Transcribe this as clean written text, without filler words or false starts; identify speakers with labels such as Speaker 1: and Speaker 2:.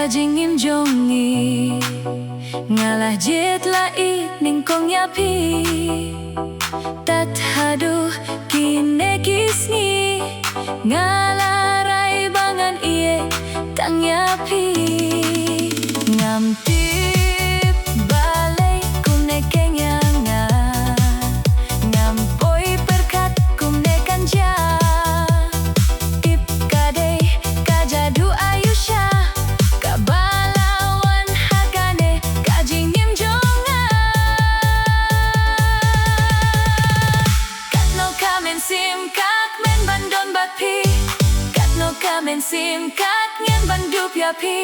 Speaker 1: kajing im jongi ngalah jet lai ning kong yapi tat hadu kine kisni ngalah rai bangan iye tang yapi ngam tip balai kumne kenya nga ngam poi perkat kumne kanja tip kadai kajadu ayusha kabalawan hakane kajingim jonga katno kamen sim kak men bandon bapi katno kamen sim kak ngen bandu piapi